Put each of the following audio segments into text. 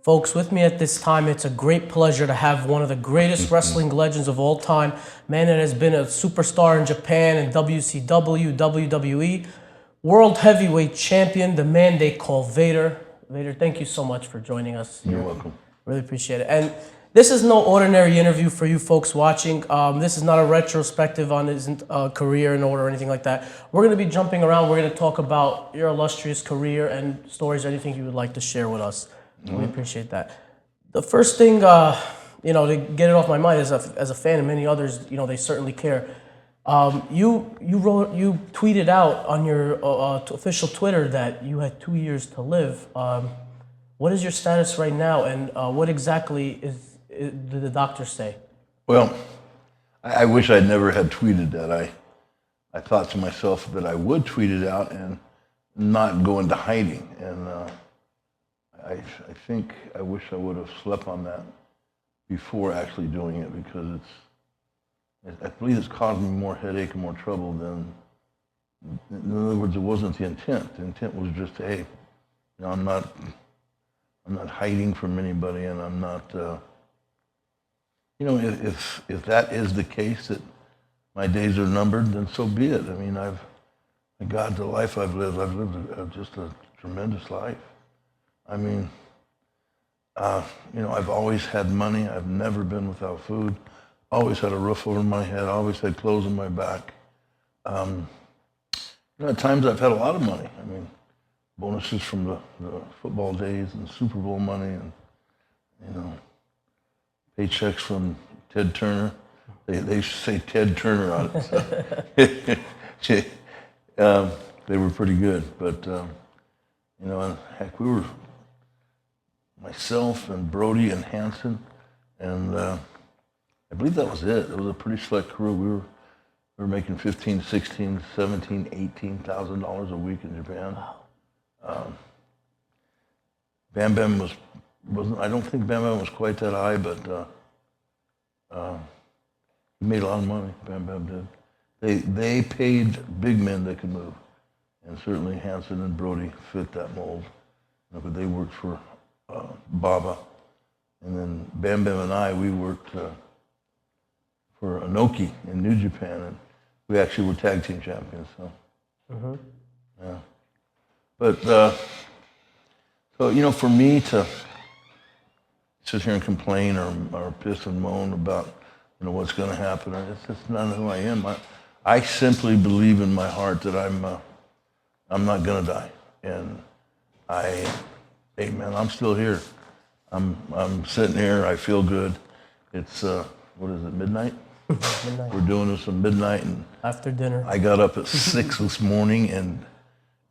Folks, with me at this time, it's a great pleasure to have one of the greatest wrestling legends of all time, man that has been a superstar in Japan and WCW, WWE, world heavyweight champion, the man they call Vader. Vader, thank you so much for joining us. You're welcome. Really appreciate it. And this is no ordinary interview for you folks watching. This is not a retrospective on his career in order or anything like that. We're going to be jumping around. We're going to talk about your illustrious career and stories, anything you would like to share with us. We appreciate that. The first thing, to get it off my mind as a fan, and many others, they certainly care. You tweeted out on your official Twitter that you had 2 years to live. What is your status right now, and what exactly did the doctor say? Well, I wish I'd never had tweeted that. I thought to myself that I would tweet it out and not go into hiding. And I think I wish I would have slept on that before actually doing it, because I believe it's caused me more headache and more trouble than, in other words, it wasn't the intent. The intent was just, hey, I'm not hiding from anybody, and I'm not, if that is the case, that my days are numbered, then so be it. I mean, God, the life I've lived just a tremendous life. I mean, I've always had money. I've never been without food. Always had a roof over my head. Always had clothes on my back. At times I've had a lot of money. I mean, bonuses from the football days and Super Bowl money, and paychecks from Ted Turner. They say Ted Turner on it. So. They were pretty good, but and heck, we were myself and Brody and Hanson, and I believe that was it. It was a pretty select crew. We were making $15,000, $16,000, $17,000, $18,000 a week in Japan. Bam Bam wasn't. I don't think Bam Bam was quite that high, but he made a lot of money. Bam Bam did. They paid big men that could move, and certainly Hanson and Brody fit that mold. But they worked for Baba, and then Bam Bam and we worked for Inoki in New Japan, and we actually were tag team champions. So, yeah. But so for me to sit here and complain or piss and moan about what's going to happen, it's just not who I am. I simply believe in my heart that I'm not going to die, and hey man, I'm still here. I'm sitting here. I feel good. It's what is it, midnight? Midnight. We're doing this at midnight, and After dinner. I got up at 6 this morning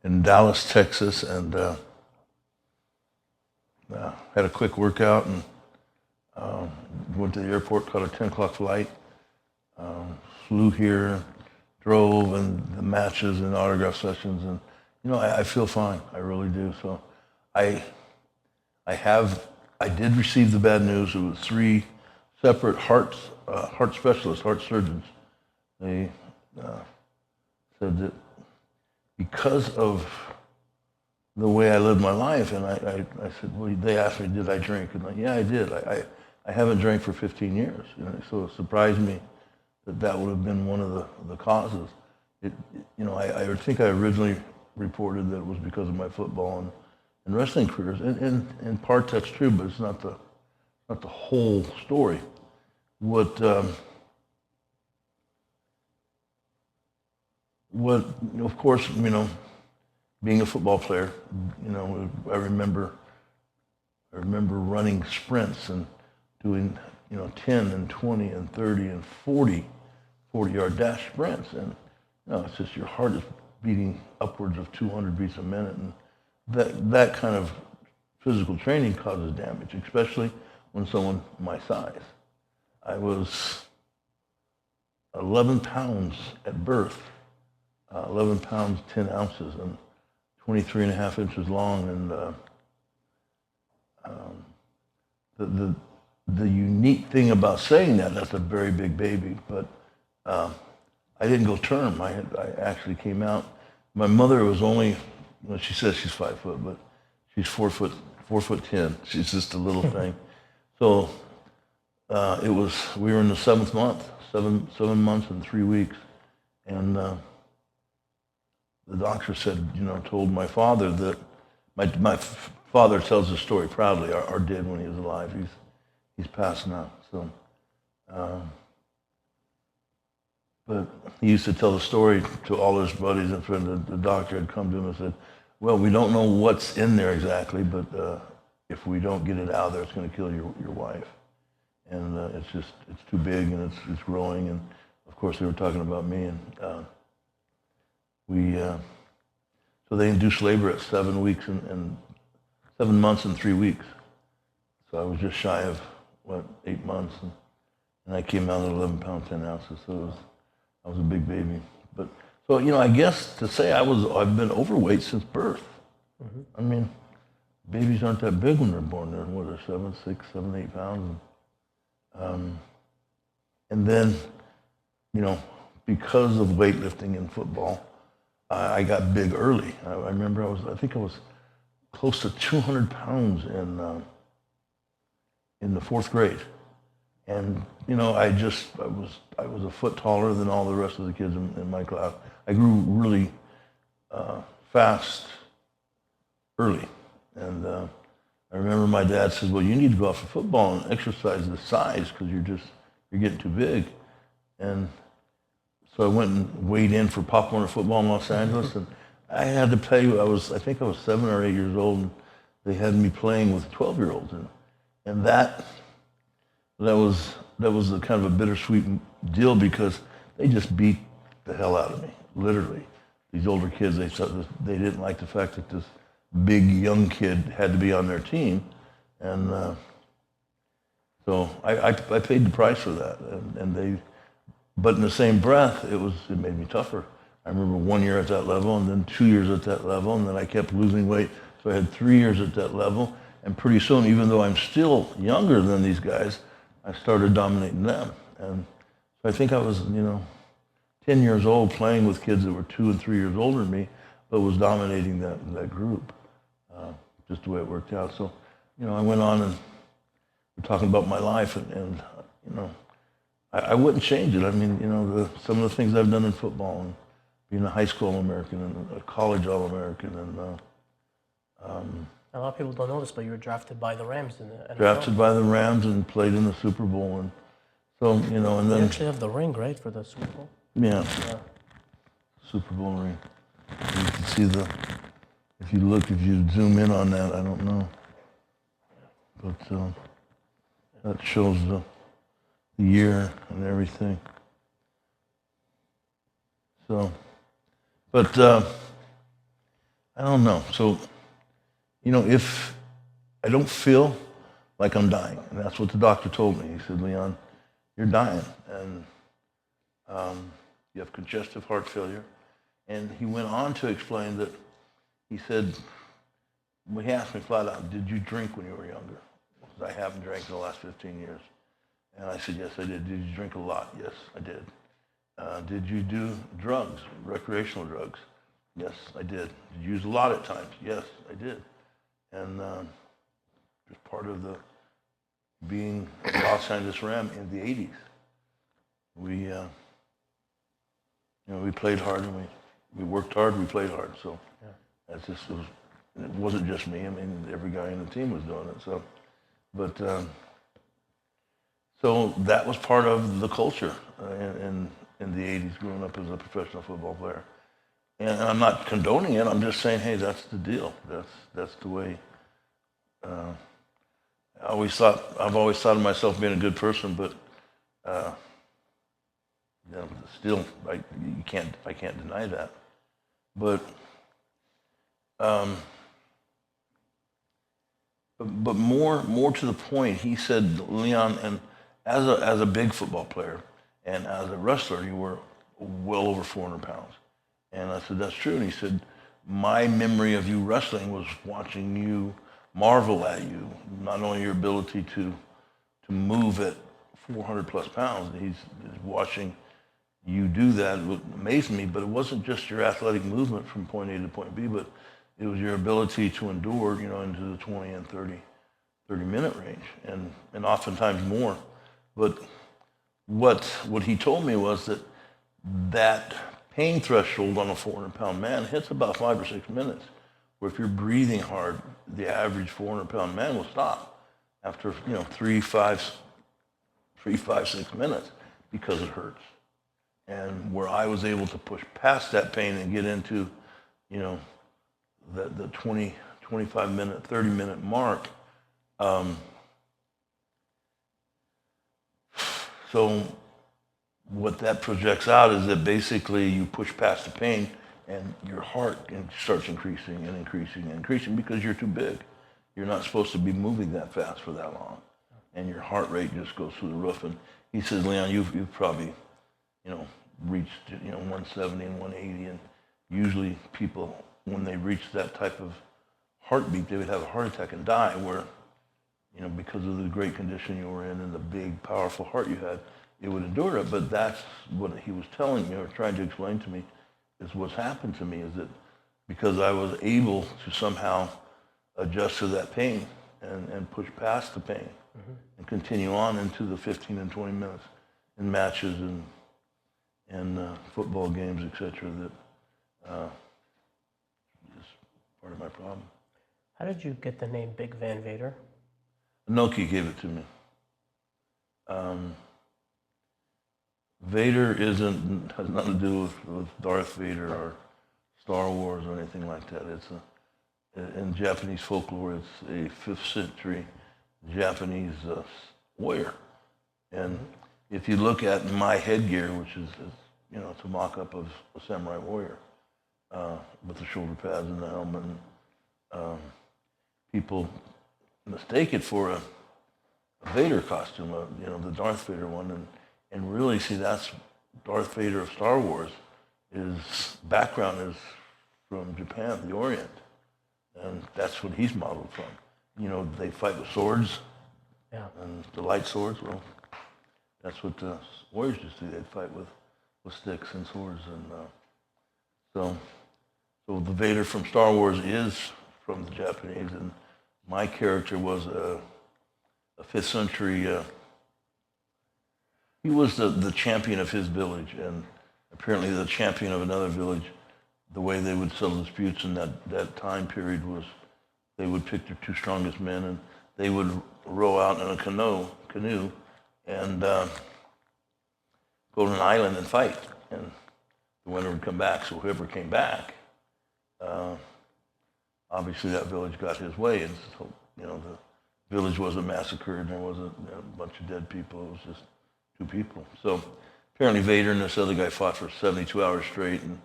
in Dallas, Texas, and had a quick workout, and went to the airport, caught a 10 o'clock flight, flew here, drove, and the matches and autograph sessions, and I feel fine. I really do. So I did receive the bad news. It was 3 separate heart specialists, heart surgeons. They said that because of the way I lived my life, and I said, well, they asked me, did I drink? And yeah, I did. I haven't drank for 15 years. So it surprised me that would have been one of the causes. I think I originally reported that it was because of my football and wrestling careers, and in part that's true, but it's not the whole story. What of course, being a football player, I remember running sprints and doing 10 and 20 and 30 and 40-yard dash sprints, and it's just your heart is beating upwards of 200 beats a minute, and that kind of physical training causes damage, especially when someone my size. I was 11 pounds at birth, 11 pounds 10 ounces, and 23 and a half inches long, and the unique thing about saying that's a very big baby, but I didn't go term. I actually came out. My mother was only, she says she's 5 foot, but she's 4 foot 4'10". She's just a little thing. So we were in the 7th month, 7 months and 3 weeks. And the doctor said, told my father that, my father tells the story proudly, or did when he was alive. He's passed now. So, but he used to tell the story to all his buddies and friends. The doctor had come to him and said, well, we don't know what's in there exactly, but if we don't get it out there, it's going to kill your wife. And it's too big and it's growing. And of course, they were talking about me. And so they induced labor at 7 weeks and 7 months and 3 weeks. So I was just shy of 8 months, and I came out at 11 pounds 10 ounces. So I was a big baby. But so I guess to say I've been overweight since birth. Mm-hmm. I mean, babies aren't that big when they're born. They're 7, 6, 7, 8 pounds. And then, because of weightlifting and football, I got big early. I remember I think I was close to 200 pounds in the 4th grade. And, I was a foot taller than all the rest of the kids in my class. I grew really fast early. And I remember my dad said, well, you need to go out for football and exercise the size because you're getting too big. And so I went and weighed in for Pop Warner football in Los Angeles, and I had to tell you, I think I was 7 or 8 years old, and they had me playing with 12-year-olds, and that was a kind of a bittersweet deal because they just beat the hell out of me, literally. These older kids, they didn't like the fact that this big young kid had to be on their team, and so I paid the price for that, but in the same breath, it made me tougher. I remember 1 year at that level, and then 2 years at that level, and then I kept losing weight. So I had 3 years at that level, and pretty soon, even though I'm still younger than these guys, I started dominating them. And so I think I was, 10 years old playing with kids that were 2 and 3 years older than me, but was dominating that group, just the way it worked out. So, I went on and we're talking about my life, and I wouldn't change it. I mean, some of the things I've done in football and being a high school All-American and a college All-American and a lot of people don't know this, but you were drafted by the Rams in the NFL. Drafted by the Rams and played in the Super Bowl, and so and then you actually have the ring, right, for the Super Bowl? Yeah. Super Bowl ring. You can see if you zoom in on that, I don't know, but that shows the year and everything. So, but I don't know. So, if I don't feel like I'm dying, and that's what the doctor told me. He said, Leon, you're dying, and you have congestive heart failure. And he went on to explain that he said, well, he asked me flat out, did you drink when you were younger? Because I haven't drank in the last 15 years. And I said, yes, I did. Did you drink a lot? Yes, I did. Did you do drugs, recreational drugs? Yes, I did. Did you use a lot at times? Yes, I did. And just part of being a Los Angeles Ram in the 80s. We played hard and we worked hard, we played hard. So that's just, it wasn't just me. I mean, every guy in the team was doing it. So, but so that was part of the culture in the 80s, growing up as a professional football player. And I'm not condoning it. I'm just saying, hey, that's the deal. That's the way. I've always thought of myself being a good person, but still, I can't deny that. But more to the point, he said, Leon, and as a big football player and as a wrestler, you were well over 400 pounds. And I said, that's true. And he said, my memory of you wrestling was watching you marvel at you, not only your ability to move at 400 plus pounds. He's watching you do that. It amazed me, but it wasn't just your athletic movement from point A to point B, but it was your ability to endure, into the 20 and 30 minute range, and oftentimes more. But what he told me was that pain threshold on a 400-pound man hits about 5 or 6 minutes, where if you're breathing hard, the average 400-pound man will stop after 3, 5, 6 minutes because it hurts. And where I was able to push past that pain and get into, the 20, 25-minute, 30-minute mark. So what that projects out is that basically you push past the pain and your heart starts increasing and increasing and increasing because you're too big. You're not supposed to be moving that fast for that long. And your heart rate just goes through the roof. And he says, Leon, you've probably, reached, 170 and 180. And usually people, when they reach that type of heartbeat, they would have a heart attack and die, where, because of the great condition you were in and the big, powerful heart you had, it would endure it. But that's what he was telling me or trying to explain to me is what's happened to me, is that because I was able to somehow adjust to that pain and push past the pain and continue on into the 15 and 20 minutes in matches and football games, etc., that is part of my problem. How did you get the name Big Van Vader? Noki gave it to me. Vader has nothing to do with Darth Vader or Star Wars or anything like that. In Japanese folklore, it's a 5th century Japanese warrior. And if you look at my headgear, which is it's a mock-up of a samurai warrior with the shoulder pads and the helmet, people mistake it for a Vader costume, the Darth Vader one, and really see that's Darth Vader of Star Wars. His background is from Japan, the Orient, and that's what he's modeled from. They fight with swords, and the light swords. Well, that's what the warriors used to do. They'd fight with sticks and swords, and so the Vader from Star Wars is from the Japanese, and my character was a 5th century. He was the champion of his village, and apparently the champion of another village. The way they would settle disputes in that time period was they would pick their 2 strongest men, and they would row out in a canoe and go to an island and fight. And the winner would come back. So whoever came back, obviously that village got his way, and so the village wasn't massacred. There wasn't a bunch of dead people. It was just 2 people. So apparently Vader and this other guy fought for 72 hours straight, and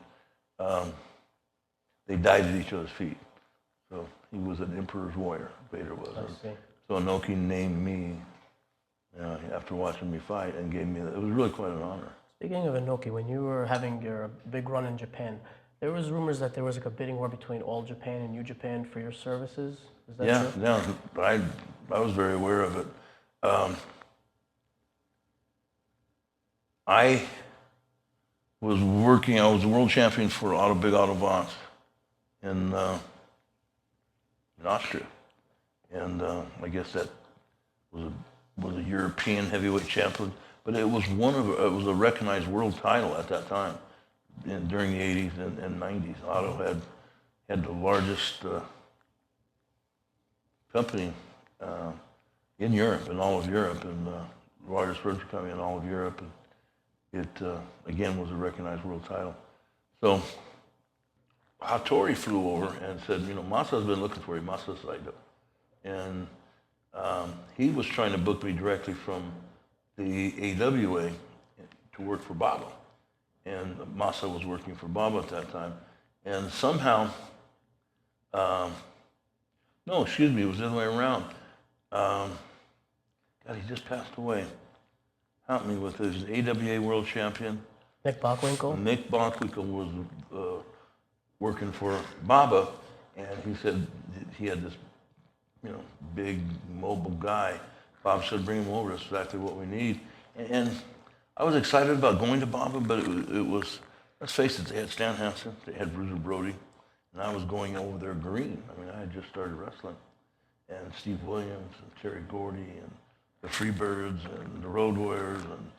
they died at each other's feet. So he was an emperor's warrior, Vader was. So Inoki named me after watching me fight and gave me that. It was really quite an honor. Speaking of Inoki, when you were having your big run in Japan, there was rumors that there was like a bidding war between All Japan and New Japan for your services. Is that true? Yeah, I was very aware of it. I was a world champion for Big Autobots in Austria. And I guess that was a European heavyweight champion, but it was a recognized world title at that time during the 80s and 90s. Otto had the largest company in Europe, in all of Europe, and the largest furniture company in all of Europe. And it, again, was a recognized world title. So Hattori flew over and said, Masa's been looking for you, Masa Saito. And he was trying to book me directly from the AWA to work for Baba. And Masa was working for Baba at that time. And somehow, it was the other way around. God, he just passed away. Help me with this. AWA world champion. Mick Bockwinkel? Mick Bockwinkel was working for Baba, and he said he had this, big mobile guy. Bob said, bring him over. That's exactly what we need. And I was excited about going to Baba, but it was, let's face it, they had Stan Hansen, they had Bruiser Brody, and I was going over there green. I mean, I had just started wrestling, and Steve Williams and Terry Gordy and the Freebirds and the Road Warriors and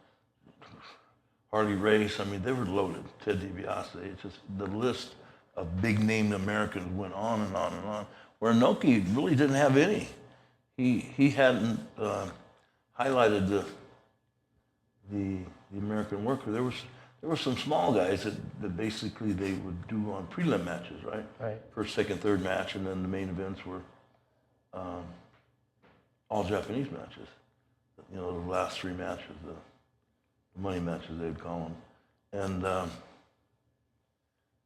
Harley Race. I mean, they were loaded. Ted DiBiase. It's just the list of big-name Americans went on and on and on. Where Inoki really didn't have any. He hadn't highlighted the American worker. There were some small guys that basically they would do on prelim matches, right? Right. First, second, third match, and then the main events were all Japanese matches. You know, the last three matches, the money matches they'd call them. And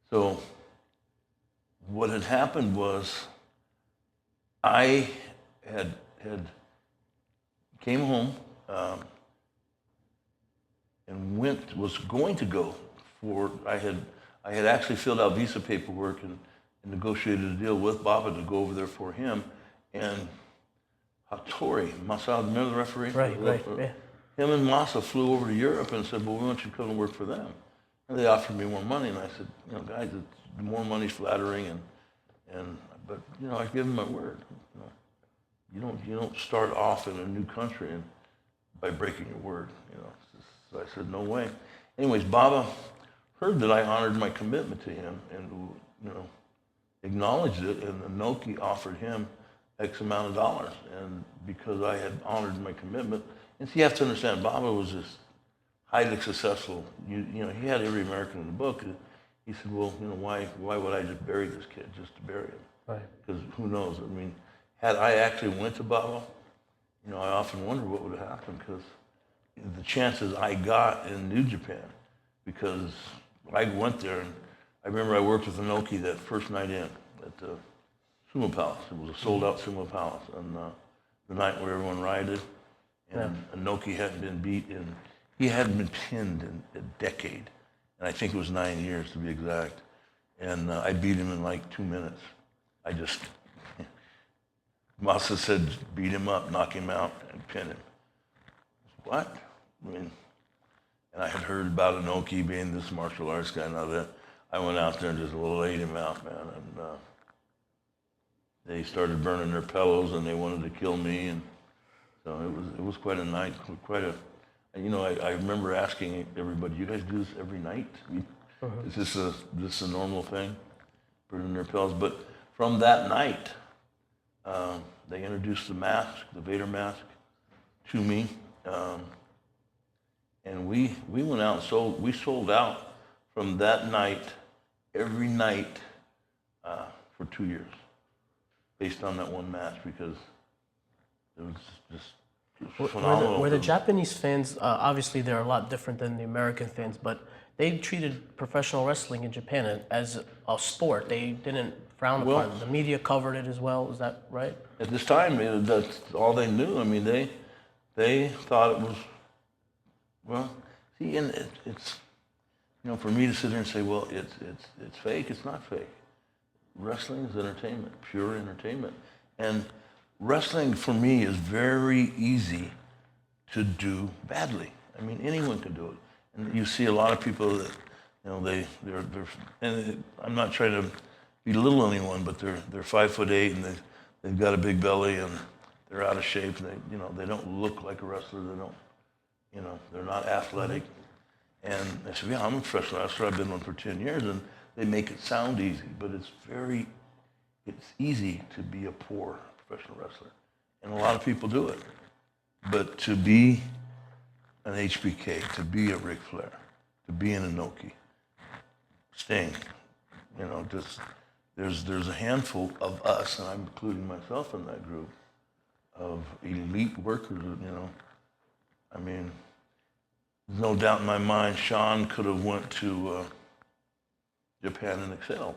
so what had happened was I had came home and was going to go for, I had actually filled out visa paperwork and negotiated a deal with Baba to go over there for him. And Hattori, Masao, remember the referee? Right, yeah. Him and Masa flew over to Europe and said, well, we want you to come and work for them. And they offered me more money, and I said, you know, guys, more money's flattering, but you know, I give them my word. You don't start off in a new country by breaking your word. You know, so I said, no way. Anyways, Baba heard that I honored my commitment to him, and you know, acknowledged it, and Inoki offered him X amount of dollars, and because I had honored my commitment, and so you have to understand, Baba was this highly successful. You know, he had every American in the book. He said, well, you know, why would I just bury this kid just to bury him? Right. Because who knows? I mean, had I actually went to Baba, you know, I often wonder what would have happened, because the chances I got in New Japan, because I went there, and I remember I worked with Inoki that first night in at the Sumo Palace. It was a sold-out Sumo Palace, and the night where everyone rioted, and Inoki hadn't been beat he hadn't been pinned in a decade, and I think it was 9 years to be exact. And I beat him in like 2 minutes. Masa said, beat him up, knock him out, and pin him. What? I mean, and I had heard about Inoki being this martial arts guy and all that. I went out there and just laid him out, man. And they started burning their pillows, and they wanted to kill me. And so it was quite a night, you know, I remember asking everybody, you guys do this every night? Is this a normal thing? Burning their pillows. But from that night, they introduced the mask, the Vader mask, to me. And we went out and we sold out from that night, every night, for 2 years, based on that one match, because it was just phenomenal. Were the Japanese fans, obviously they're a lot different than the American fans, but they treated professional wrestling in Japan as a sport. They didn't frown upon it. The media covered it as well. Is that right? At this time, that's all they knew. I mean, they thought it was, well, see, and it's, you know, for me to sit there and say, well, it's fake. It's not fake. Wrestling is entertainment, pure entertainment. And wrestling, for me, is very easy to do badly. I mean, anyone can do it. And you see a lot of people that, you know, they're and I'm not trying to belittle anyone, but they're 5'8" and they've got a big belly and they're out of shape, and they don't look like a wrestler. They don't, you know, they're not athletic. And I said, yeah, I'm a professional wrestler. I've been one for 10 years, and they make it sound easy, but it's easy to be a poor professional wrestler, and a lot of people do it. But to be an HBK, to be a Ric Flair, to be an Inoki, Sting, you know, just there's a handful of us, and I'm including myself in that group, of elite workers. You know, I mean, there's no doubt in my mind Sean could have went to Japan and excelled.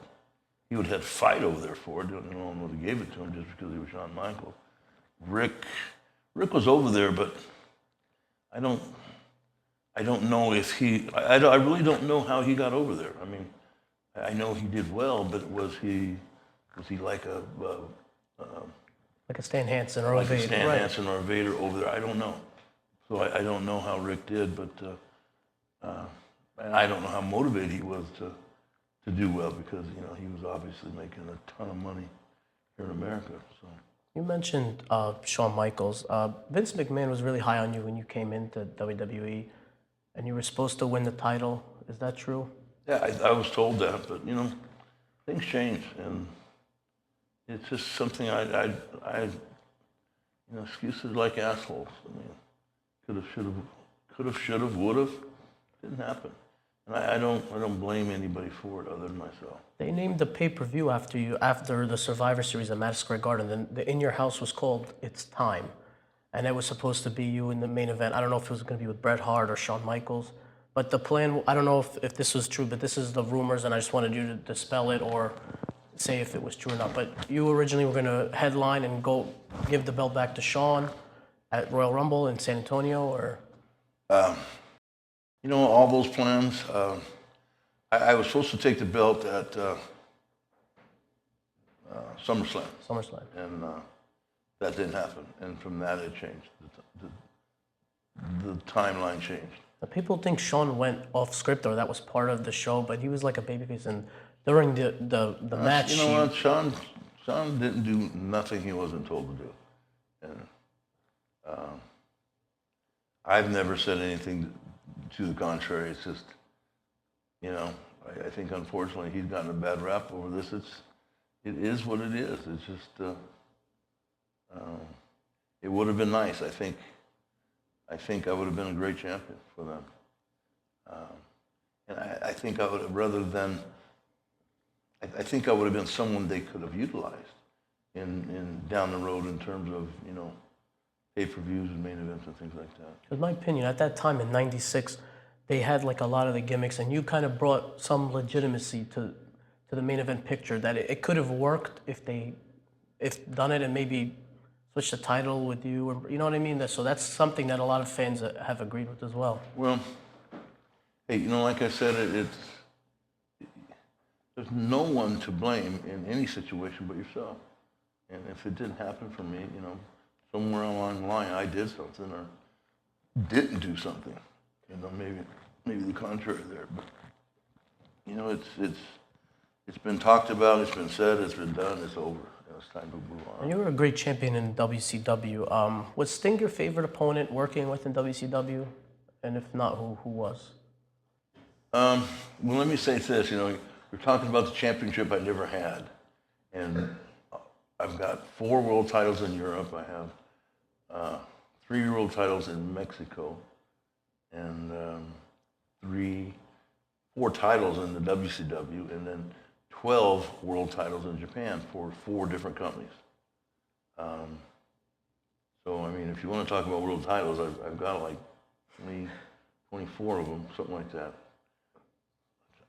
He would have had to fight over there for it. No one would have gave it to him just because he was Shawn Michaels. Rick was over there, but I don't know if I really don't know how he got over there. I mean, I know he did well, but was he like a Stan Hansen or a Vader? Stan Hansen or a Vader over there? I don't know. So I don't know how Rick did, but and I don't know how motivated he was to to do well because he was obviously making a ton of money here in America. So You mentioned Shawn Michaels. Vince McMahon was really high on you when you came into WWE, and you were supposed to win the title. Is that true? yeah, I was told that, but things change, and it's just something excuses like assholes. I mean, could have, should have, would have, didn't happen. And I don't blame anybody for it other than myself. They named the pay-per-view after you after the Survivor Series at Madison Square Garden. Then the In Your House was called It's Time, and it was supposed to be you in the main event. I don't know if it was going to be with Bret Hart or Shawn Michaels, but the plan. I don't know if this was true, but this is the rumors, and I just wanted you to dispel it or say if it was true or not. But you originally were going to headline and go give the belt back to Shawn at Royal Rumble in San Antonio, or all those plans. I was supposed to take the belt at SummerSlam, and that didn't happen. And from that, it changed. The timeline changed. People think Shawn went off script or that was part of the show, but he was like a babyface. And during the match, you know what? Shawn didn't do nothing he wasn't told to do, and I've never said anything to the contrary. It's just, I think unfortunately he's gotten a bad rap over this. It is what it is. It's just, it would have been nice. I think I would have been a great champion for them. And I think I would have, I think I would have been someone they could have utilized in down the road in terms of, pay-per-views and main events and things like that. In my opinion, at that time in '96, they had like a lot of the gimmicks, and you kind of brought some legitimacy to the main event picture that it could have worked if done it and maybe switched the title with you, or you know what I mean. So that's something that a lot of fans have agreed with as well. Well, hey, like I said, there's no one to blame in any situation but yourself. And if it didn't happen for me, somewhere along the line I did something or didn't do something. Maybe the contrary there. But it's been talked about, it's been said, it's been done, it's over. It's time to move on. And you were a great champion in WCW. Was Sting your favorite opponent working with in WCW? And if not, who was? Well, let me say this. You're talking about the championship I never had, and I've got 4 world titles in Europe. I have 3 world titles in Mexico, and 4 titles in the WCW, and then 12 world titles in Japan for 4 different companies. So, if you want to talk about world titles, I've got like 24 of them, something like that.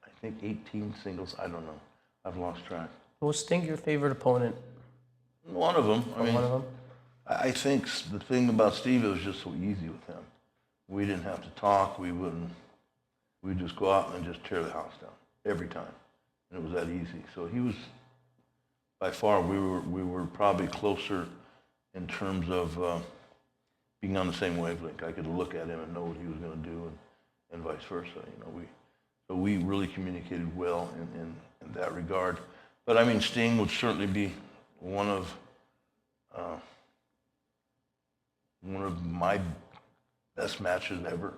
I think 18 singles, I don't know. I've lost track. Was Sting your favorite opponent? One of them. One of them? I think the thing about Steve, it was just so easy with him. We didn't have to talk. We'd just go out and just tear the house down every time. And it was that easy. So he was, by far, we were probably closer in terms of being on the same wavelength. I could look at him and know what he was going to do, and vice versa. So we really communicated well in that regard. But Sting would certainly be one of my best matches ever.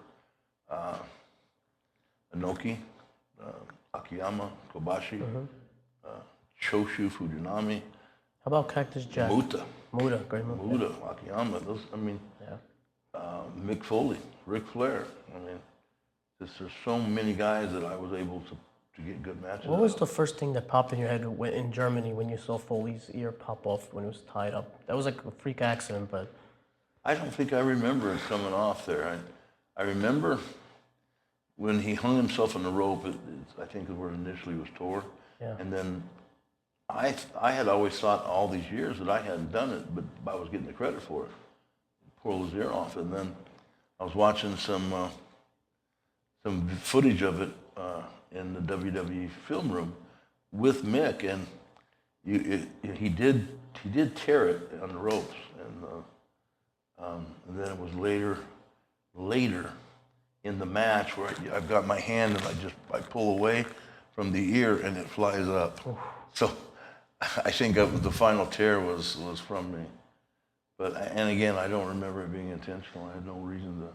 Inoki, Akiyama, Kobashi, Choshu, Fujinami. How about Cactus Jack? Muta, great move. Muta, Akiyama. Those, Mick Foley, Ric Flair. There's so many guys that I was able to get good matches. What was the first thing that popped in your head in Germany when you saw Foley's ear pop off when it was tied up? That was like a freak accident, but... I don't think I remember it coming off there. I remember when he hung himself on the rope, I think where it initially was tore. Yeah. And then I had always thought all these years that I hadn't done it, but I was getting the credit for it. Pull his ear off. And then I was watching some footage of it in the WWE film room with Mick, and he did tear it on the ropes, and then it was later in the match where I've got my hand and I pull away from the ear and it flies up. So I think the final tear was from me. But, and again, I don't remember it being intentional. I had no reason to.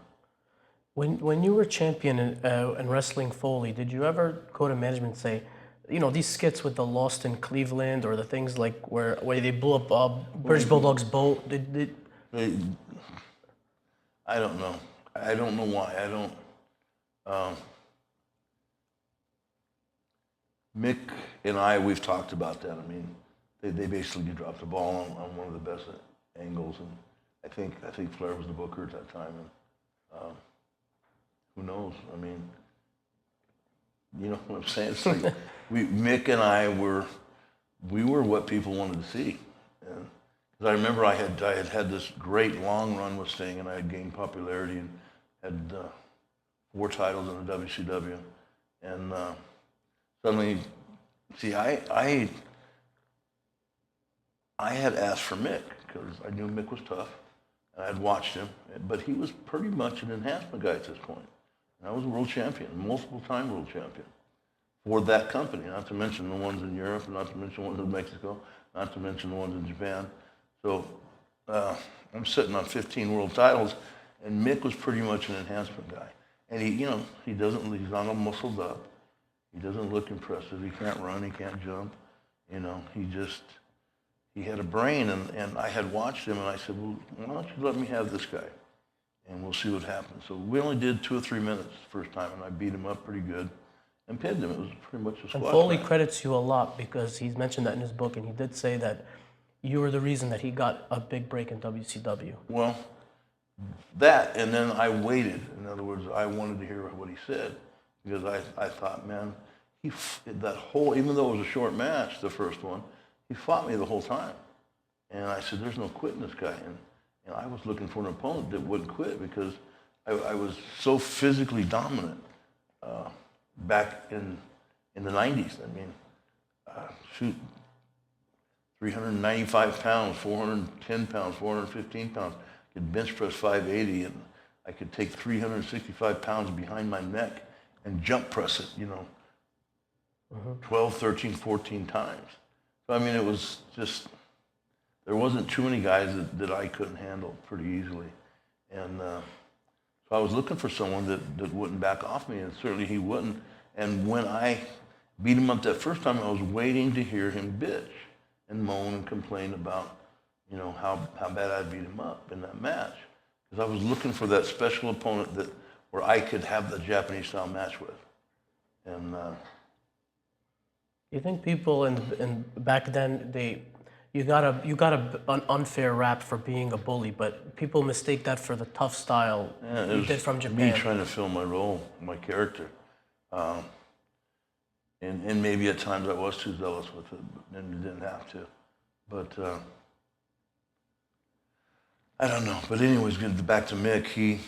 When you were champion in wrestling Foley, did you ever go to management and say, you know, these skits with the Lost in Cleveland or the things like where they blew up British Bulldog's boat? I don't know. I don't know why. I don't. Mick and we've talked about that. I mean, they basically dropped the ball on one of the best angles, and I think Flair was the booker at that time, and who knows? I mean, you know what I'm saying? It's like Mick and we were what people wanted to see, and 'cause I remember I had this great long run with Sting, and I had gained popularity and had 4 titles in the WCW, and suddenly, see, I had asked for Mick because I knew Mick was tough, and I had watched him, but he was pretty much an enhancement guy at this point. And I was a world champion, multiple-time world champion for that company, not to mention the ones in Europe, not to mention the ones in Mexico, not to mention the ones in Japan. So I'm sitting on 15 world titles, and Mick was pretty much an enhancement guy. And he's not all muscled up. He doesn't look impressive. He can't run. He can't jump. You know, he had a brain, and I had watched him, and I said, well, why don't you let me have this guy, and we'll see what happens. So we only did 2 or 3 minutes the first time, and I beat him up pretty good and pinned him. It was pretty much a squash. And Foley match. credits you a lot because he's mentioned that in his book, and he did say that you were the reason that he got a big break in WCW. Well, that, and then I waited. In other words, I wanted to hear what he said because I thought, man, even though it was a short match, the first one, he fought me the whole time. And I said, there's no quitting this guy. And I was looking for an opponent that wouldn't quit because I was so physically dominant back in the 90s. I mean, 395 pounds, 410 pounds, 415 pounds. I could bench press 580, and I could take 365 pounds behind my neck and jump press it, 12, 13, 14 times. So, I mean, it was just, there wasn't too many guys that I couldn't handle pretty easily. And so I was looking for someone that wouldn't back off me, and certainly he wouldn't. And when I beat him up that first time, I was waiting to hear him bitch and moan and complain about, how bad I beat him up in that match. Because I was looking for that special opponent where I could have the Japanese-style match with. And you think people in back then you got an unfair rap for being a bully, but people mistake that for the tough style you did from Japan. Me trying to fill my role, my character, and maybe at times I was too zealous with it, and didn't have to. But I don't know. But anyways, getting back to Mick, he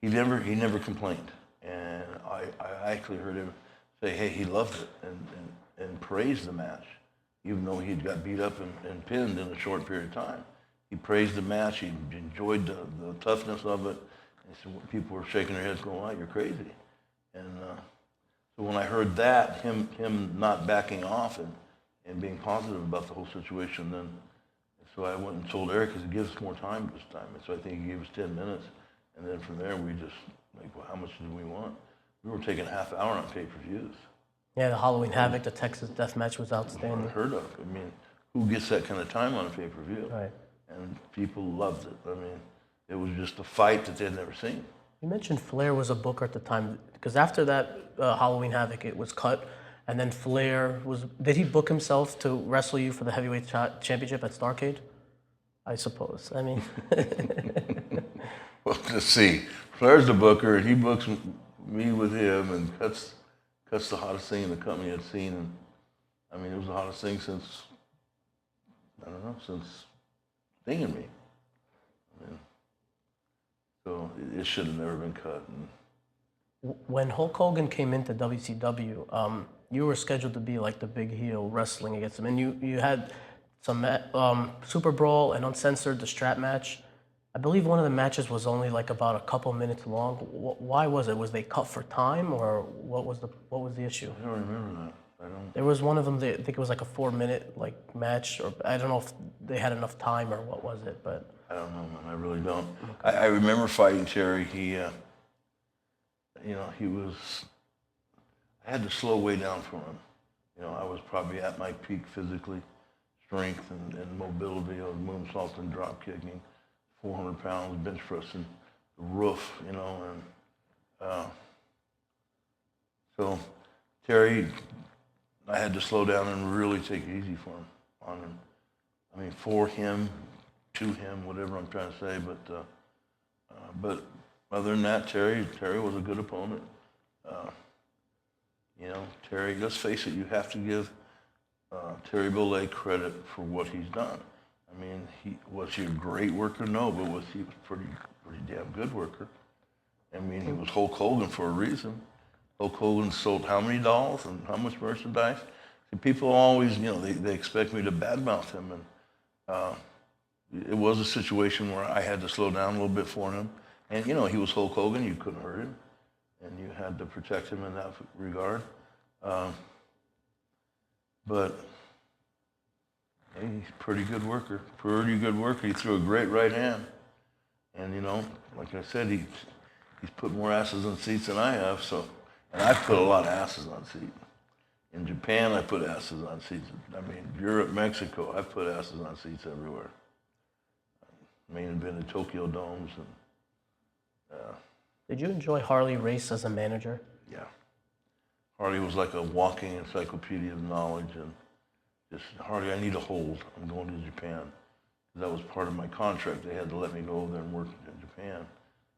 never complained, and I actually heard him say, hey, he loved it and praised the match, even though he got beat up and pinned in a short period of time. He praised the match. He enjoyed the toughness of it. And so people were shaking their heads, going, "Wow, you're crazy." And so when I heard that, him not backing off and being positive about the whole situation, then so I went and told Eric, because he gives us more time this time. And so I think he gave us 10 minutes. And then from there, we just, well, how much did we want? We were taking a half hour on pay-per-views. Yeah, the Halloween Havoc, the Texas Death Match was outstanding. Unheard of. I mean, who gets that kind of time on a pay-per-view? Right. And people loved it. I mean, it was just a fight that they'd never seen. You mentioned Flair was a booker at the time, because after that Halloween Havoc, it was cut, and then Flair did he book himself to wrestle you for the heavyweight championship at Starrcade? I suppose. I mean. Well, let's see. Flair's the booker, and he books me with him and cuts the hottest thing in the company I'd seen. And I mean, it was the hottest thing since Sting and me. I mean, so it should have never been cut. And when Hulk Hogan came into WCW, you were scheduled to be like the big heel wrestling against him, and you had some Super Brawl and Uncensored, the strap match. I believe one of the matches was only like about a couple minutes long. Why was it? Was they cut for time, or what was the issue? I don't remember that. I don't. There was one of them. I think it was like a 4 minute like match, or I don't know if they had enough time or what was it, but I don't know, man. I really don't. I remember fighting Terry. He, he was. I had to slow way down for him. I was probably at my peak physically, strength and mobility. I was moonsaulting, drop kicking, 400 pounds, bench pressing, the roof, and so Terry, I had to slow down and really take it easy for him, on him. I mean, for him, to him, whatever I'm trying to say. But other than that, Terry was a good opponent. Terry, let's face it, you have to give Terry Bollea credit for what he's done. I mean, was he a great worker? No, but he was pretty damn good worker. I mean, he was Hulk Hogan for a reason. Hulk Hogan sold how many dolls and how much merchandise? See, people always, they expect me to badmouth him, and it was a situation where I had to slow down a little bit for him. And he was Hulk Hogan; you couldn't hurt him, and you had to protect him in that regard. But hey, he's a pretty good worker. Pretty good worker. He threw a great right hand, and like I said, he's put more asses on seats than I have. So, and I've put a lot of asses on seats. In Japan, I put asses on seats. I mean, Europe, Mexico, I've put asses on seats everywhere. Main event in Tokyo Domes. And, did you enjoy Harley Race as a manager? yeah. Harley was like a walking encyclopedia of knowledge, and just, Harley, I need a hold. I'm going to Japan. That was part of my contract. They had to let me go over there and work in Japan.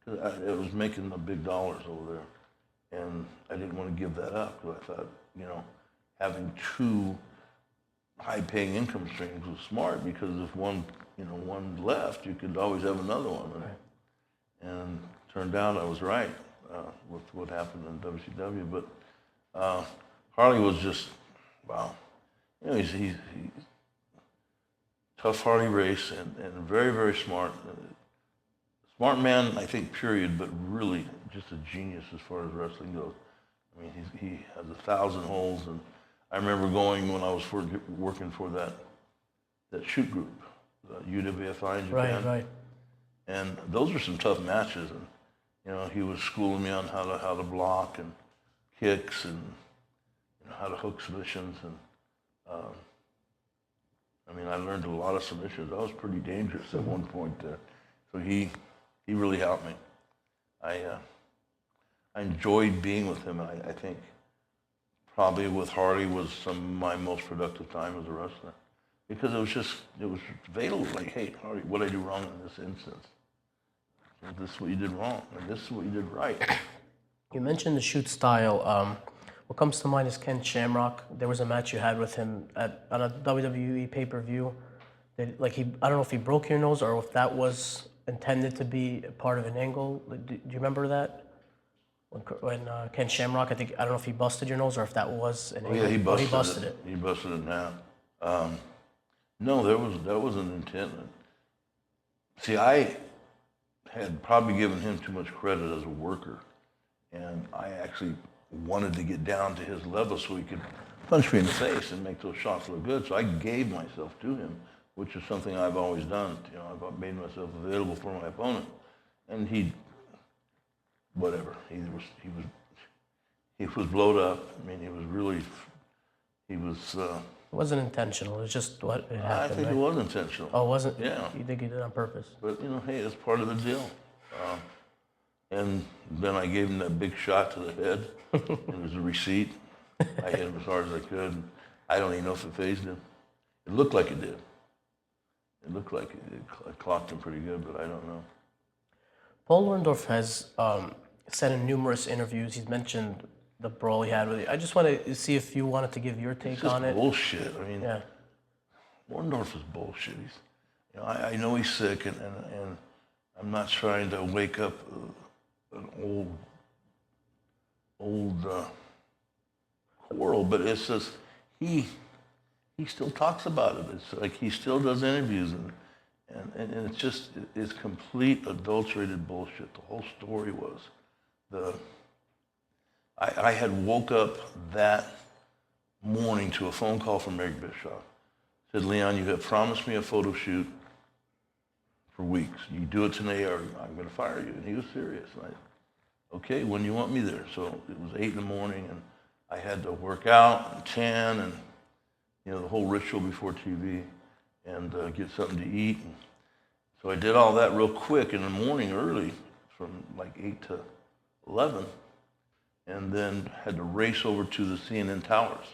Because it was making the big dollars over there. And I didn't want to give that up, because I thought, having two high-paying income streams was smart, because if one left, you could always have another one. And turned out I was right with what happened in WCW. But Harley was just, wow. He's tough Harley Race, and very, very smart. Smart man, I think, period, but really just a genius as far as wrestling goes. I mean, he has 1,000 holes, and I remember going when I was working for that shoot group, the UWFI in Japan. Right. And those were some tough matches, and he was schooling me on how to block and kicks, and how to hook submissions, and I mean, I learned a lot of submissions. I was pretty dangerous at one point there, so he really helped me. I enjoyed being with him, and I think probably with Harley was some of my most productive time as a wrestler, because it was Vader was like, hey, Harley, what did I do wrong in this instance? This is what you did wrong, and this is what you did right. You mentioned the shoot style. What comes to mind is Ken Shamrock. There was a match you had with him on a WWE pay-per-view. I don't know if he broke your nose or if that was intended to be part of an angle. Do you remember that? When Ken Shamrock, I don't know if he busted your nose or if that was an angle. Yeah, he busted it. He busted it now. No, that was an intent. See, I had probably given him too much credit as a worker, and I actually wanted to get down to his level so he could punch me in the face and make those shots look good. So I gave myself to him, which is something I've always done. I've made myself available for my opponent, and whatever. He was blowed up. I mean, he was. It wasn't intentional. It was just what it happened. I think it was intentional. Oh, wasn't? Yeah. You think he did it on purpose? But hey, that's part of the deal. And then I gave him that big shot to the head. It was a receipt. I hit him as hard as I could. I don't even know if it phased him. It looked like it did. It looked like it clocked him pretty good, but I don't know. Paul Orndorff has said in numerous interviews, he's mentioned the brawl he had with you. I just wanted to see if you wanted to give your take on it. Bullshit. I mean, yeah. Orndorff is bullshit. I know he's sick, and I'm not trying to wake up an old quarrel, but it's just he still talks about it. It's like he still does interviews, And it's just, it's complete adulterated bullshit. The whole story was I had woke up that morning to a phone call from Eric Bischoff. Said, Leon, you have promised me a photo shoot for weeks. You do it today or I'm going to fire you. And he was serious. And I, okay, when do you want me there? So it was 8 in the morning and I had to work out at 10 and, you know, the whole ritual before TV and get something to eat. And so I did all that real quick in the morning early from like 8 to 11 and then had to race over to the CNN Towers.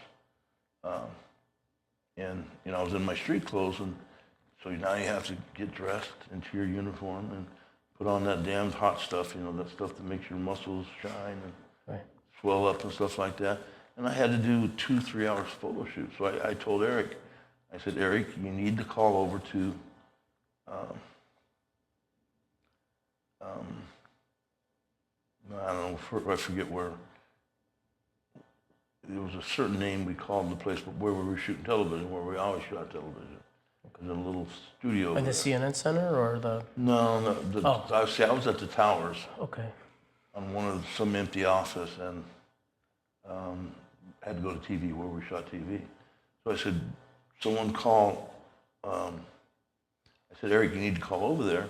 And, you know, I was in my street clothes, and so now you have to get dressed into your uniform and put on that damn hot stuff, you know, that stuff that makes your muscles shine and swell up and stuff like that. And I had to do 2-3 hours photo shoot. So I told Eric, I said, Eric, you need to call over to I don't know, I forget where. There was a certain name we called the place, but where we were shooting television, where we always shot television. Because in a little studio. Like the CNN Center or the? No. I was at the Towers. Okay. On some empty office and had to go to TV where we shot TV. So I said, someone call. I said, Eric, you need to call over there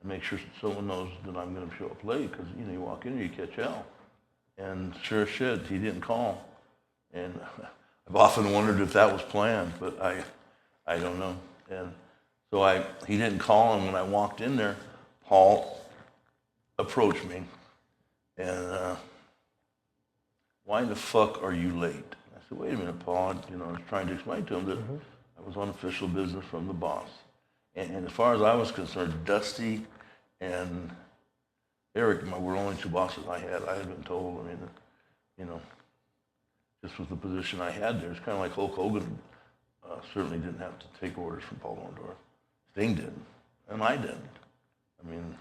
and make sure someone knows that I'm going to show up late because you know you walk in here, you catch hell. And sure as shit, he didn't call. And I've often wondered if that was planned, but I don't know. And so he didn't call, and when I walked in there, Paul approached me, and why the fuck are you late? I said, wait a minute, Paul. You know, I was trying to explain to him that I was on official business from the boss. And as far as I was concerned, Dusty and Eric were only two bosses I had. I had been told, I mean, you know, this was the position I had there. It's kind of like Hulk Hogan certainly didn't have to take orders from Paul Orndorff. Sting didn't, and I didn't. I mean,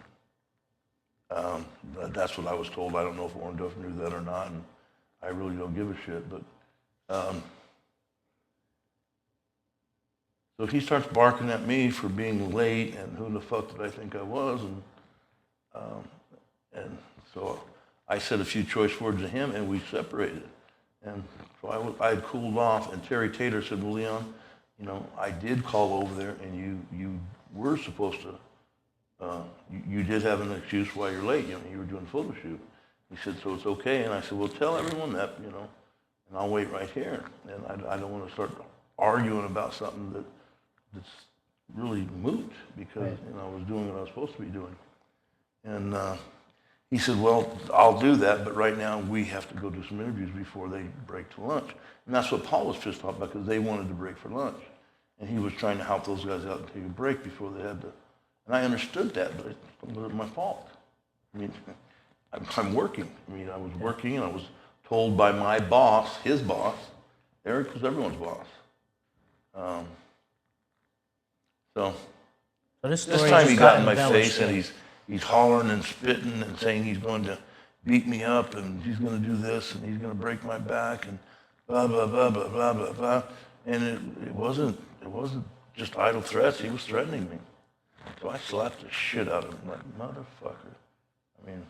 that's what I was told. I don't know if Orndorff knew that or not, and I really don't give a shit. But so he starts barking at me for being late, and who the fuck did I think I was? And so I said a few choice words to him, and we separated. And so I had cooled off, and Terry Tater said, well, Leon, you know, I did call over there, and you were supposed to, you did have an excuse why you're late. You know, you were doing a photo shoot. He said, so it's okay. And I said, well, tell everyone that, you know, and I'll wait right here. And I don't want to start arguing about something that's really moot because, you know, I was doing what I was supposed to be doing. And he said, well, I'll do that, but right now we have to go do some interviews before they break to lunch. And that's what Paul was pissed off about because they wanted to break for lunch. And he was trying to help those guys out and take a break before they had to. And I understood that, but it wasn't my fault. I mean, I'm working. I mean, I was working and I was told by my boss, his boss, Eric was everyone's boss. So this time he got in my face and he's hollering and spitting and saying he's going to beat me up and he's going to do this and he's going to break my back and blah, blah, blah, blah, blah, blah, blah. And it wasn't just idle threats. He was threatening me. So I slapped the shit out of him like, motherfucker. I mean,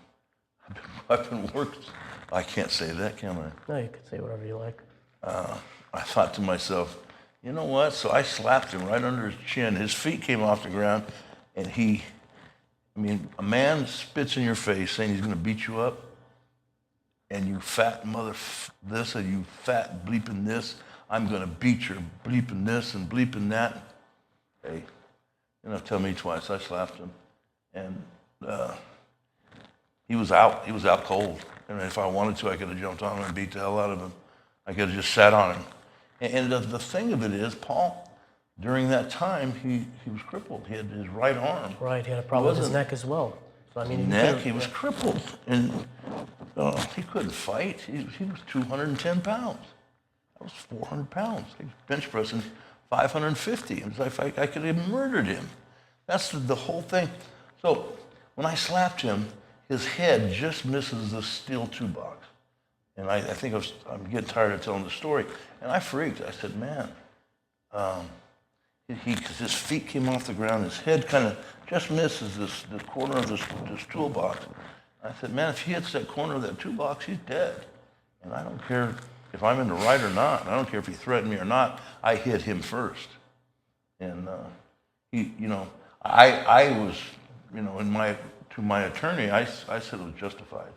I've been working. I can't say that, can I? No, you can say whatever you like. I thought to myself, you know what? So I slapped him right under his chin. His feet came off the ground and I mean, a man spits in your face saying he's going to beat you up, and you fat mother this, and you fat bleeping this, I'm going to beat your bleeping this and bleeping that. Hey, you don't have to tell me twice. I slapped him, and he was out. He was out cold. And if I wanted to, I could have jumped on him and beat the hell out of him. I could have just sat on him. And the thing of it is, Paul, during that time, he was crippled. He had his right arm. Right, he had a problem with his neck as well. So I mean, he was crippled, and he couldn't fight. He was 210 pounds. I was 400 pounds. He was bench pressing 550. It was like I could have murdered him. That's the whole thing. So when I slapped him, his head just misses the steel toolbox. And I think I'm getting tired of telling the story. And I freaked. I said, man. Because his feet came off the ground, his head kind of just misses the corner of this toolbox. I said, man, if he hits that corner of that toolbox, he's dead. And I don't care if I'm in the right or not. I don't care if he threatened me or not. I hit him first. And I was, to my attorney, I said it was justified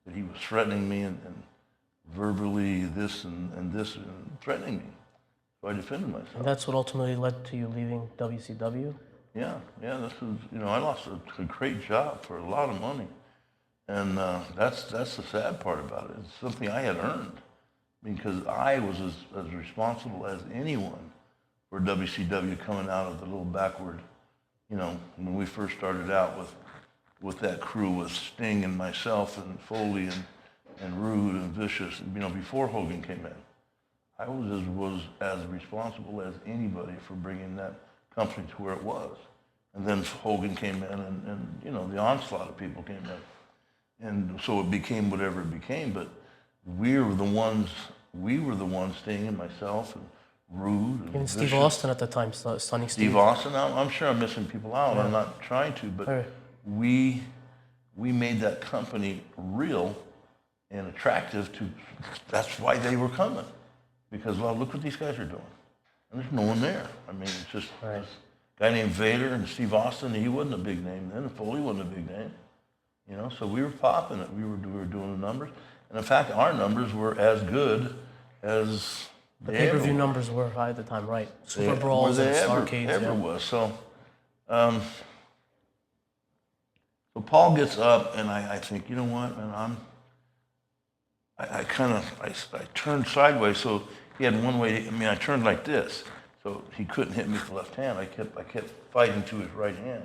that he was threatening me and verbally this and this and threatening me. So I defended myself. And that's what ultimately led to you leaving WCW? Yeah, this was, I lost a great job for a lot of money. And that's the sad part about it. It's something I had earned because I was as responsible as anyone for WCW coming out of the little backward, when we first started out with that crew with Sting and myself and Foley and Rude and Vicious, before Hogan came in. I was as responsible as anybody for bringing that company to where it was. And then Hogan came in and the onslaught of people came in. And so it became whatever it became, but we were the ones, Sting and myself and Rude and Even Vicious. Steve Austin at the time, Sonny Steve. Steve Austin, I'm sure I'm missing people out. Yeah. I'm not trying to, but right. we made that company real and attractive to, that's why they were coming. Because, well, look what these guys are doing. And there's no one there. I mean, it's just right. This guy named Vader and Steve Austin, he wasn't a big name then, and Foley wasn't a big name. So we were popping it. We were doing the numbers. And in fact, our numbers were as good as the pay-per-view numbers were high at the time, right? Super Brawls and Starcades. Ever was. So, so Paul gets up, and I think, you know what, man, I turned sideways, so he had one way. I turned like this, so he couldn't hit me with the left hand. I kept fighting to his right hand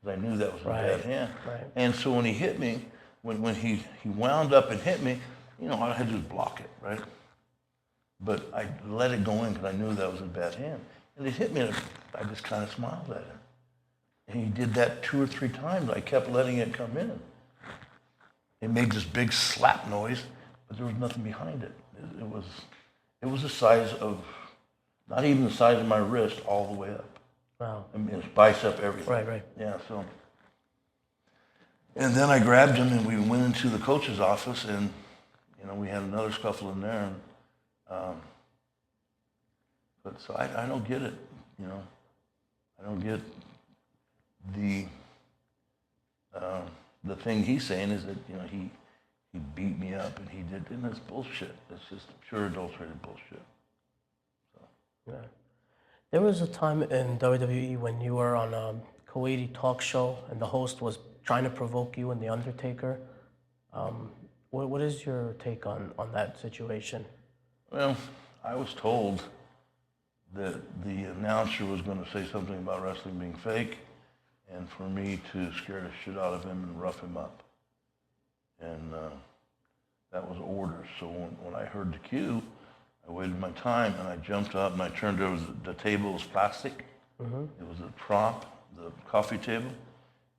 because I knew that was a bad hand. Right. And so when he hit me, when he wound up and hit me, all I had to do was block it, right? But I let it go in because I knew that was a bad hand. And it hit me, and I just kind of smiled at him. And he did that 2 or 3 times. I kept letting it come in. It made this big slap noise, but there was nothing behind it. It was the size of, not even the size of my wrist all the way up. Wow. It's bicep, everything. Right. Yeah, so. And then I grabbed him and we went into the coach's office and, we had another scuffle in there. And, but so I don't get it, I don't get the thing he's saying is that, he beat me up and he did, and it's bullshit. It's just pure adulterated bullshit. So. Yeah. There was a time in WWE when you were on a Kuwaiti talk show and the host was trying to provoke you and The Undertaker. What is your take on that situation? Well, I was told that the announcer was going to say something about wrestling being fake and for me to scare the shit out of him and rough him up. And that was orders. So when I heard the cue, I waited my time and I jumped up and I turned over. The table was plastic. Mm-hmm. It was a prop, the coffee table,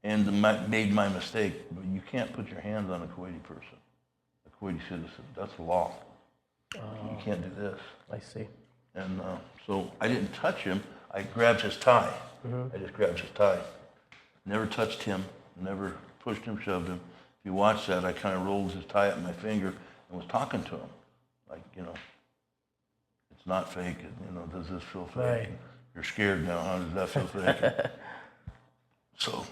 and made my mistake. But you can't put your hands on a Kuwaiti person, a Kuwaiti citizen. That's law. You can't do this. I see. And so I didn't touch him. I grabbed his tie. Mm-hmm. I just grabbed his tie. Never touched him. Never pushed him, shoved him. If you watch that, I kind of rolled his tie up my finger and was talking to him. Like, it's not fake. Does this feel fake? Right. You're scared now, huh? Does that feel fake? So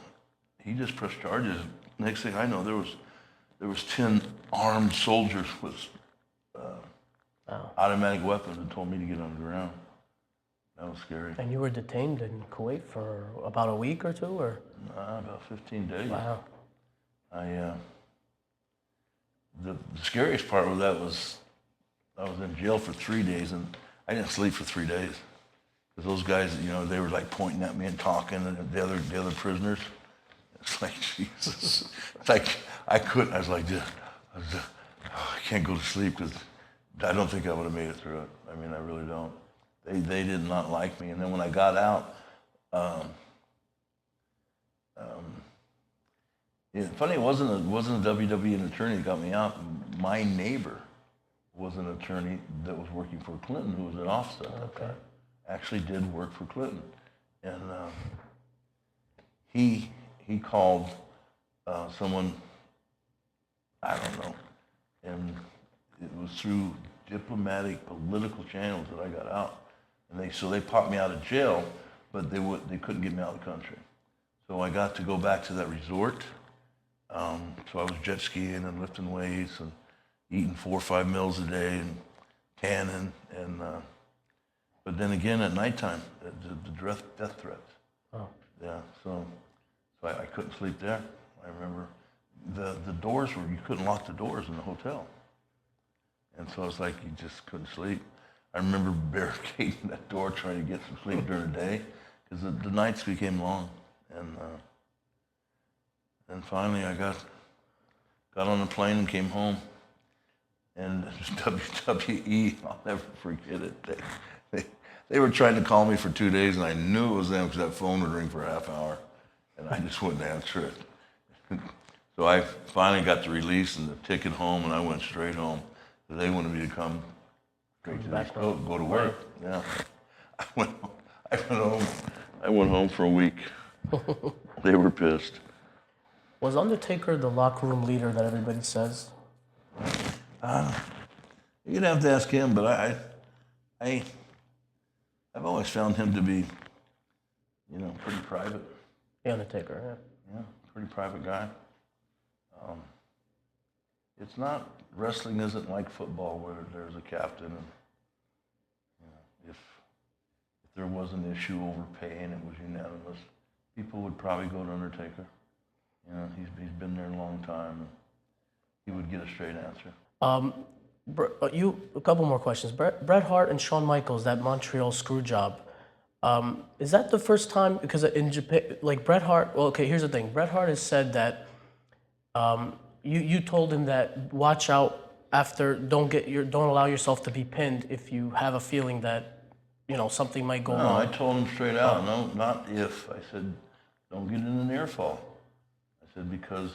he just pressed charges. Next thing I know, there was 10 armed soldiers with automatic weapons and told me to get on the ground. That was scary. And you were detained in Kuwait for about a week or two, or? About 15 days. Wow. The scariest part of that was I was in jail for 3 days and I didn't sleep for 3 days. Because those guys, they were like pointing at me and talking, and the other prisoners. It's like, Jesus. It's like, I couldn't. I was like, I can't go to sleep because I don't think I would have made it through it. I really don't. They did not like me. And then when I got out, funny, it wasn't a WWE attorney that got me out. My neighbor was an attorney that was working for Clinton, who was an officer at that time. Actually did work for Clinton. and he called someone, I don't know, and it was through diplomatic, political channels that I got out, and they popped me out of jail, but they couldn't get me out of the country. So I got to go back to that resort. So I was jet skiing and lifting weights and eating 4 or 5 meals a day and tanning, and but then again at nighttime, the death threats. Oh. Yeah, so I couldn't sleep there. I remember the doors you couldn't lock the doors in the hotel. And so it's like you just couldn't sleep. I remember barricading that door trying to get some sleep during the day because the nights became long. And finally I got on the plane and came home. And WWE, I'll never forget it. They were trying to call me for 2 days, and I knew it was them because that phone would ring for a half hour, and I just wouldn't answer it. So I finally got the release and the ticket home, and I went straight home. They wanted me to come straight to the East Coast, go to work. Yeah, I went home for a week. They were pissed. Was Undertaker the locker room leader that everybody says? You'd have to ask him, but I've always found him to be, pretty private. The Undertaker, yeah. Yeah, pretty private guy. It's not, wrestling isn't like football where there's a captain and if there was an issue over pay and it was unanimous, people would probably go to Undertaker. He's been there a long time and he would get a straight answer. A couple more questions. Bret Hart and Shawn Michaels, that Montreal screw job. Is that the first time? Because in Japan, like Bret Hart. Well, okay. Here's the thing. Bret Hart has said that you told him that watch out after. Don't allow yourself to be pinned if you have a feeling that something might go wrong. No, I told him straight out. No, not if. I said, don't get in an ear fall. I said because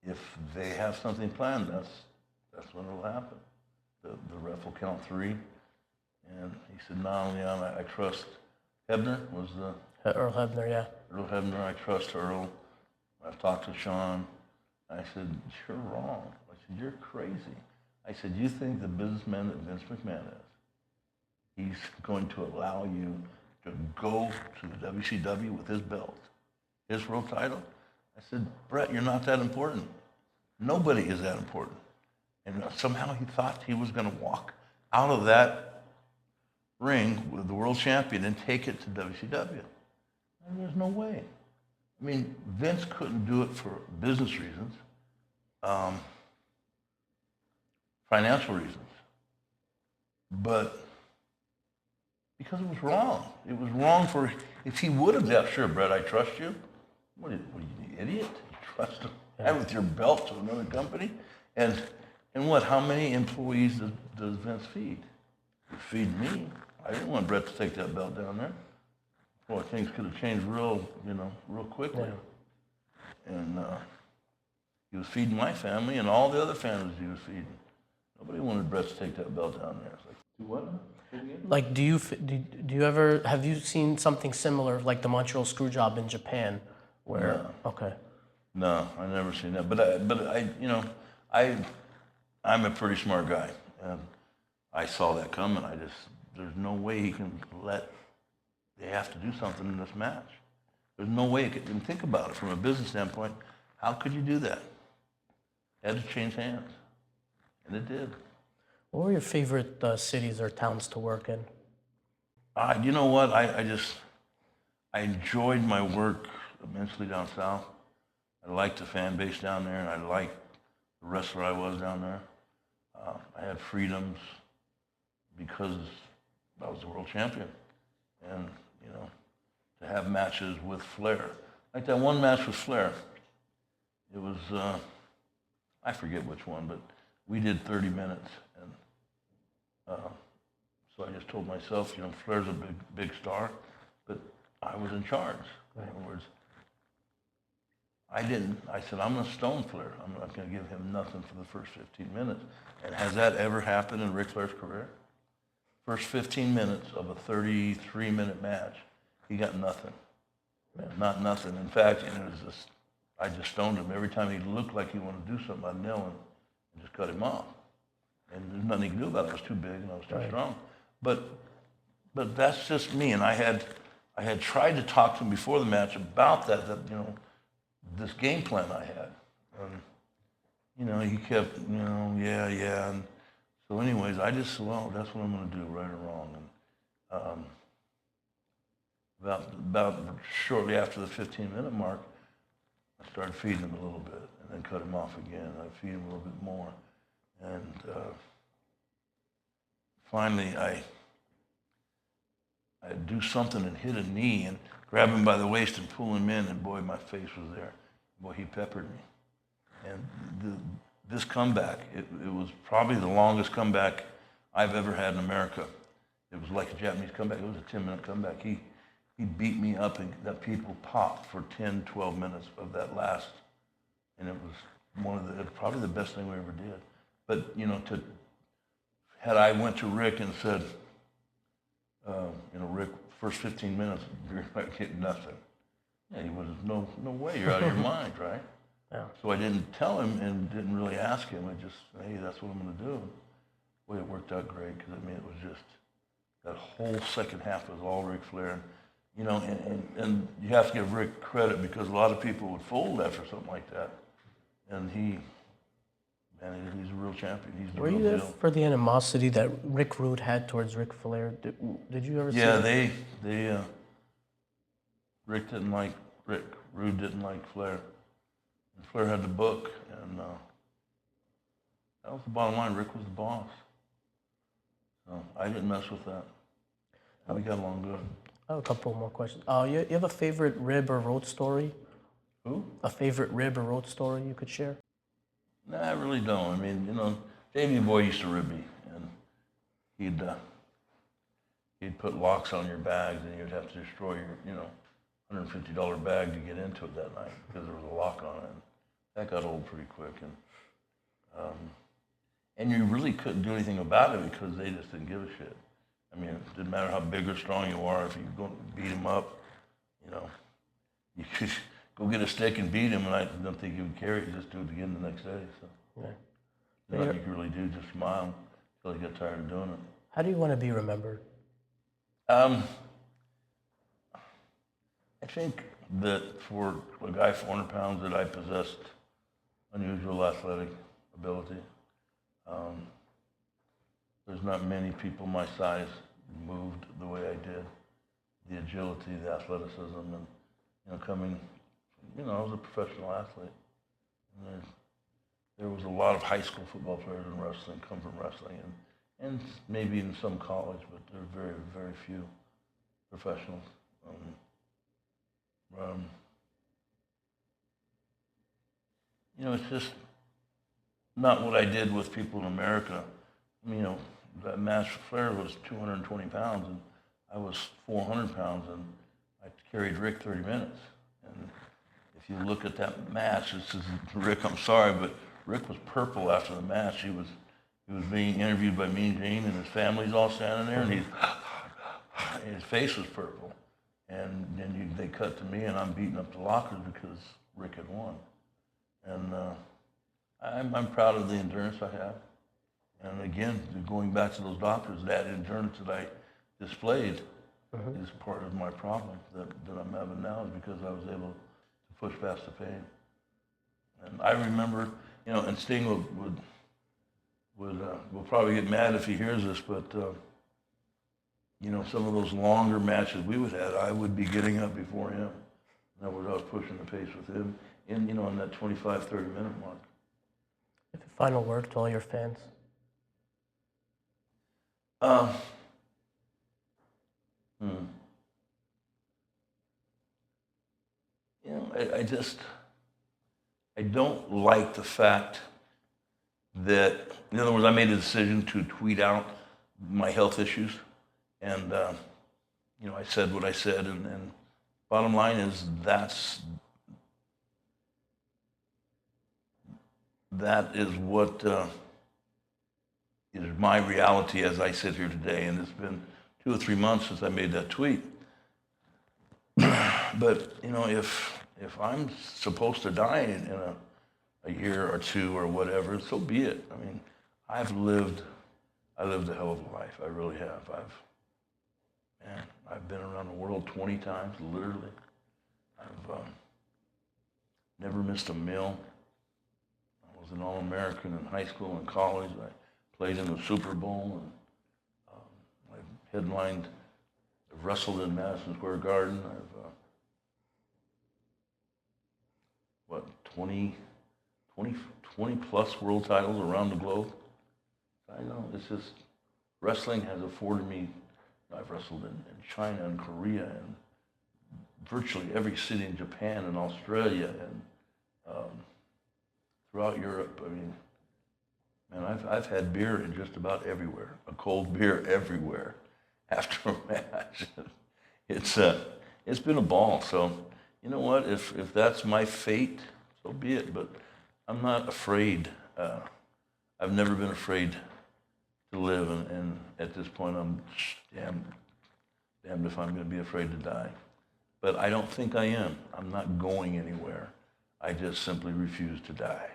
if they have something planned, that's when it'll happen. The ref will count 3, and he said, not only I trust Hebner was the Earl Hebner, yeah. Earl Hebner. I trust Earl. I've talked to Sean. I said, you're wrong. I said, you're crazy. I said, you think the businessman that Vince McMahon is, he's going to allow you to go to the WCW with his belt, his world title? I said, Bret, you're not that important. Nobody is that important. And somehow he thought he was going to walk out of that ring with the world champion and take it to WCW. And there's no way. I mean, Vince couldn't do it for business reasons, financial reasons, but because it was wrong. It was wrong for, if he would have said, sure, Bret, I trust you. What are you, the idiot? You trust him? And with your belt to another company? And what, how many employees does Vince feed? He feed me. I didn't want Bret to take that belt down there. Boy, things could have changed real quickly. Yeah. And he was feeding my family and all the other families he was feeding. Nobody wanted Bret to take that belt down there. It's like, do what? Like, do you ever, have you seen something similar, like the Montreal screw job in Japan, where? No. Okay. No, I've never seen that. But I'm a pretty smart guy, and I saw that coming. There's no way he can they have to do something in this match. There's no way and think about it from a business standpoint. How could you do that? It had to change hands, and it did. What were your favorite cities or towns to work in? You know what? I enjoyed my work immensely down south. I liked the fan base down there, and I liked the wrestler I was down there. I had freedoms because I was the world champion. And, to have matches with Flair. Like that one match with Flair, it was, I forget which one, but we did 30 minutes. And so I just told myself, Flair's a big star, but I was in charge. Right. In other words, I said, I'm going to stone Flair. I'm not going to give him nothing for the first 15 minutes. And has that ever happened in Ric Flair's career? First 15 minutes of a 33-minute match, he got nothing. Not nothing. In fact, and it was just, I just stoned him. Every time he looked like he wanted to do something, I'd nail him and just cut him off. And there's nothing he could do about it. I was too big and I was too strong. But that's just me. And I had tried to talk to him before the match about that this game plan I had. He kept, yeah. And so anyways, I just said, well, that's what I'm going to do, right or wrong. And about shortly after the 15-minute mark, I started feeding him a little bit and then cut him off again. I'd feed him a little bit more. And finally, I'd do something and hit a knee and grab him by the waist and pull him in, and boy, my face was there. Boy, he peppered me. And this comeback, it was probably the longest comeback I've ever had in America. It was like a Japanese comeback. It was a 10-minute comeback. He beat me up, and that people popped for 10, 12 minutes of that last. And it was probably the best thing we ever did. But, had I went to Rick and said, Rick, first 15 minutes, you're not getting nothing. Yeah, he was, no way, you're out of your mind, right? Yeah. So I didn't tell him and didn't really ask him. I just, hey, that's what I'm going to do. Boy, it worked out great because, it was just, that whole second half was all Ric Flair. And you have to give Rick credit because a lot of people would fold after something like that. And he's a real champion. He's the real deal. Were you there for the animosity that Rick Rude had towards Ric Flair? Did you ever see that? Yeah, they Rick didn't like Rick. Rude didn't like Flair. And Flair had the book, and that was the bottom line. Rick was the boss. So I didn't mess with that. And we got along good. I have a couple more questions. You have a favorite rib or road story? Who? A favorite rib or road story you could share? No, I really don't. Davey Boy used to rib me, and he'd put locks on your bags, and you'd have to destroy your, $150 bag to get into it that night because there was a lock on it. And that got old pretty quick, and you really couldn't do anything about it because they just didn't give a shit. It didn't matter how big or strong you are. If you go beat him up, you could go get a stick and beat him, and I don't think he would carry it. Just do it again the next day. So nothing you could really do, just smile until you get tired of doing it. How do you want to be remembered? I think that for a guy 400 pounds that I possessed unusual athletic ability. There's not many people my size moved the way I did. The agility, the athleticism, and coming. I was a professional athlete. And there was a lot of high school football players in wrestling come from wrestling, and maybe in some college, but there are very, very few professionals. It's just not what I did with people in America. That match for Flair was 220 pounds, and I was 400 pounds, and I carried Rick 30 minutes. And if you look at that match, this is Rick, I'm sorry, but Rick was purple after the match. He was being interviewed by Mean Gene, and his family's all standing there, and his face was purple. And then they cut to me, and I'm beating up the lockers because Rick had won. And I'm proud of the endurance I have. And again, going back to those doctors, that endurance that I displayed is part of my problem that I'm having now, is because I was able to push past the pain. And I remember, and Sting will probably get mad if he hears this, but some of those longer matches we would have, I would be getting up before him. In other words, I was pushing the pace with him in that 25, 30-minute mark. Final word to all your fans. I don't like the fact that, in other words, I made a decision to tweet out my health issues, and I said what I said, and bottom line is that is what is my reality as I sit here today. And it's been 2 or 3 months since I made that tweet. But you know, if I'm supposed to die in a year or two or whatever, so be it. I mean, I lived a hell of a life. I really have. I've been around the world 20 times, literally. I've never missed a meal. I was an All-American in high school and college. I played in the Super Bowl, and I headlined, wrestled in Madison Square Garden. I've 20 plus world titles around the globe. I know, it's just, wrestling has afforded me, I've wrestled in China and Korea and virtually every city in Japan and Australia and throughout Europe. I mean, man, I've had beer in just about everywhere, a cold beer everywhere after a match. It's been a ball. So, you know what, if that's my fate, so be it. But I'm not afraid. I've never been afraid to live, and at this point, I'm damned if I'm going to be afraid to die. But I don't think I am. I'm not going anywhere. I just simply refuse to die.